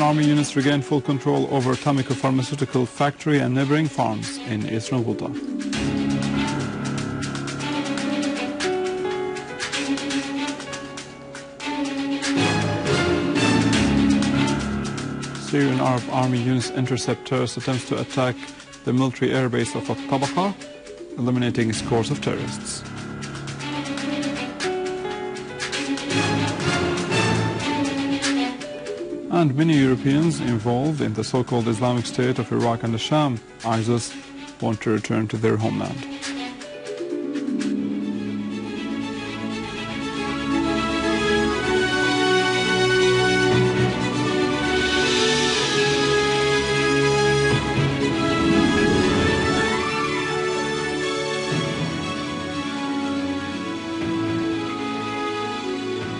army units regained full control over Tabaka pharmaceutical factory and neighboring farms in eastern Ghouta. Syrian Arab army units intercept terrorist attempts to attack the military airbase of Tabaka, eliminating scores of terrorists. And many Europeans involved in the so-called Islamic State of Iraq and the Sham, ISIS, want to return to their homeland.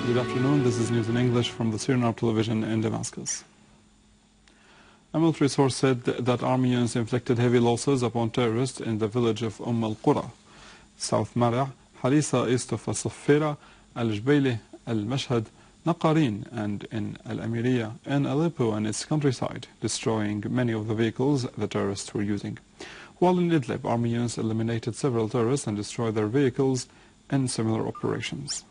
Good afternoon, this is news in English from the Syrian Arab television in Damascus. A military source said that army units inflicted heavy losses upon terrorists in the village of al-Qura, South Mar'a, Harisa east of Al-Saffira, Al-Jbaili, Al-Mashhad, Naqarin, and in Al-Amiriya and Aleppo and its countryside, destroying many of the vehicles the terrorists were using. While in Idlib, army units eliminated several terrorists and destroyed their vehicles in similar operations.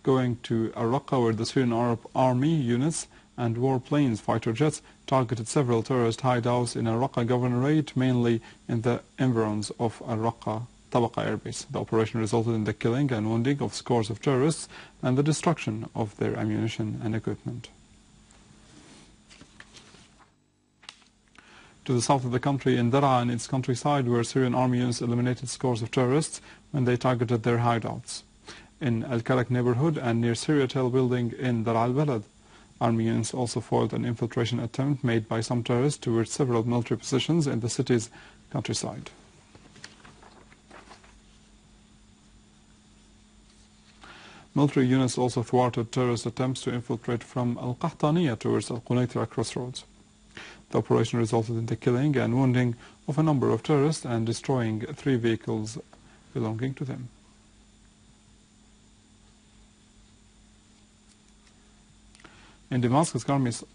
Going to Al-Raqqa, where the Syrian Arab army units and warplanes, fighter jets, targeted several terrorist hideouts in Al-Raqqa governorate, mainly in the environs of Al-Raqqa Tabaka airbase. The operation resulted in the killing and wounding of scores of terrorists and the destruction of their ammunition and equipment. To the south of the country, in Daraa and its countryside, where Syrian army units eliminated scores of terrorists when they targeted their hideouts. In Al-Karak neighborhood and near Syria Hotel building in Dar al-Balad, army units also foiled an infiltration attempt made by some terrorists towards several military positions in the city's countryside. Military units also thwarted terrorist attempts to infiltrate from Al-Qahtaniya towards Al-Qunaytra crossroads. The operation resulted in the killing and wounding of a number of terrorists and destroying 3 vehicles belonging to them. In Damascus countryside,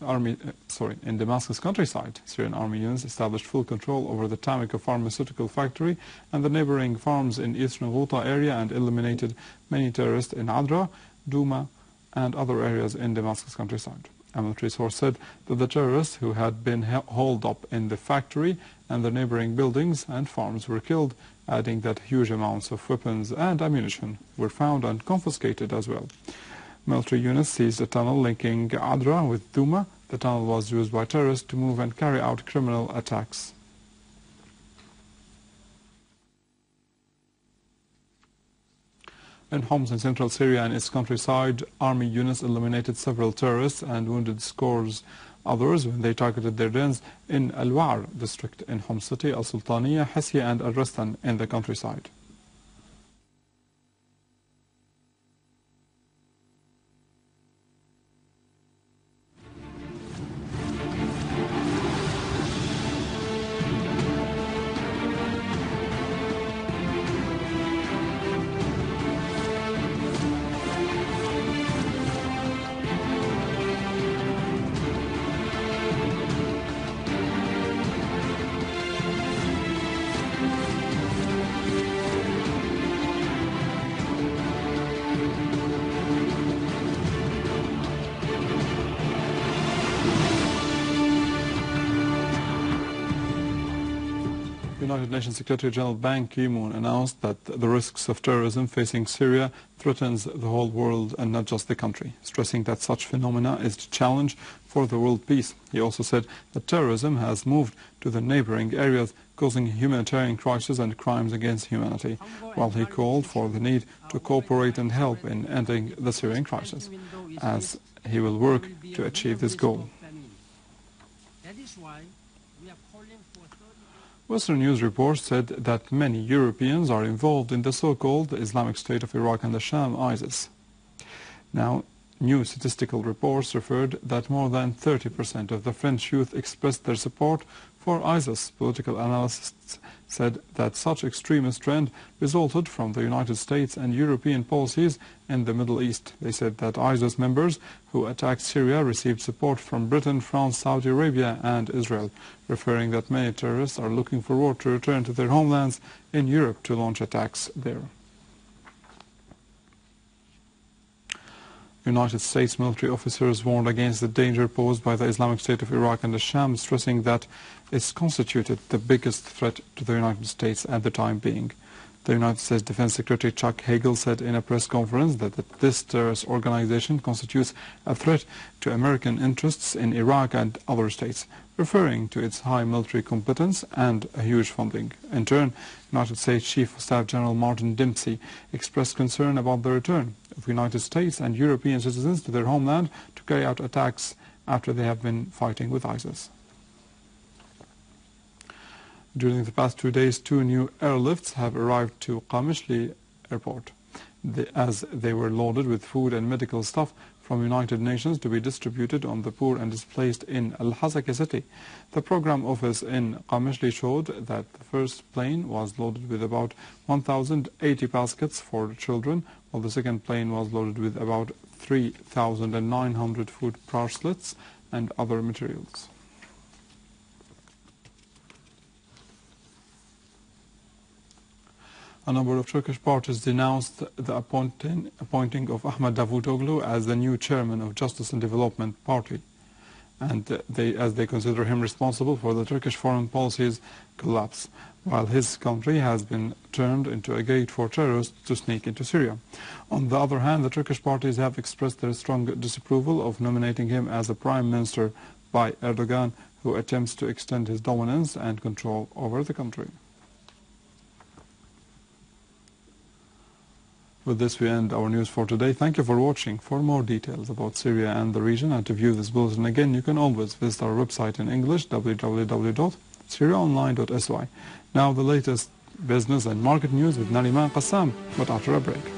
Syrian army units established full control over the Tabaka pharmaceutical factory and the neighboring farms in eastern Ghouta area and eliminated many terrorists in Adra, Douma, and other areas in Damascus countryside. A military source said that the terrorists who had been holed up in the factory and the neighboring buildings and farms were killed, adding that huge amounts of weapons and ammunition were found and confiscated as well. Military units seized a tunnel linking Adra with Douma. The tunnel was used by terrorists to move and carry out criminal attacks. In Homs in central Syria and its countryside, army units eliminated several terrorists and wounded scores others when they targeted their dens in Al-Wa'ar district in Homs city, Al-Sultaniya, Hassia and Al-Rastan in the countryside. United Nations Secretary General Ban Ki-moon announced that the risks of terrorism facing Syria threatens the whole world and not just the country, stressing that such phenomena is a challenge for the world peace. He also said that terrorism has moved to the neighboring areas, causing humanitarian crisis and crimes against humanity, while he called for the need to cooperate and help in ending the Syrian crisis, as he will work to achieve this goal. Western news reports said that many Europeans are involved in the so-called Islamic State of Iraq and the Sham, ISIS. Now, New statistical reports referred that more than 30% of the French youth expressed their support for ISIS. Political analysts said that such extremist trend resulted from the United States and European policies in the Middle East. They said that ISIS members who attacked Syria received support from Britain, France, Saudi Arabia and Israel, referring that many terrorists are looking forward to return to their homelands in Europe to launch attacks there. United States military officers warned against the danger posed by the Islamic State of Iraq and the Sham, stressing that it constituted the biggest threat to the United States at the time being. The United States Defense Secretary Chuck Hagel said in a press conference that this terrorist organization constitutes a threat to American interests in Iraq and other states, referring to its high military competence and a huge funding. In turn, United States Chief of Staff General Martin Dempsey expressed concern about the return of United States and European citizens to their homeland to carry out attacks after they have been fighting with ISIS. During the past 2 days, 2 new airlifts have arrived to Qamishli airport, as they were loaded with food and medical stuff from United Nations to be distributed on the poor and displaced in Al-Hasaka city. The program office in Qamishli showed that the first plane was loaded with about 1,080 baskets for children, while the second plane was loaded with about 3,900 food parcels and other materials. A number of Turkish parties denounced the appointing of Ahmed Davutoglu as the new chairman of Justice and Development Party, and as they consider him responsible for the Turkish foreign policy's collapse, while his country has been turned into a gate for terrorists to sneak into Syria. On the other hand, the Turkish parties have expressed their strong disapproval of nominating him as a prime minister by Erdogan, who attempts to extend his dominance and control over the country. With this, we end our news for today. Thank you for watching. For more details about Syria and the region and to view this bulletin again, you can always visit our website in English, www.syriaonline.sy. Now the latest business and market news with Nariman Qassam, but after a break.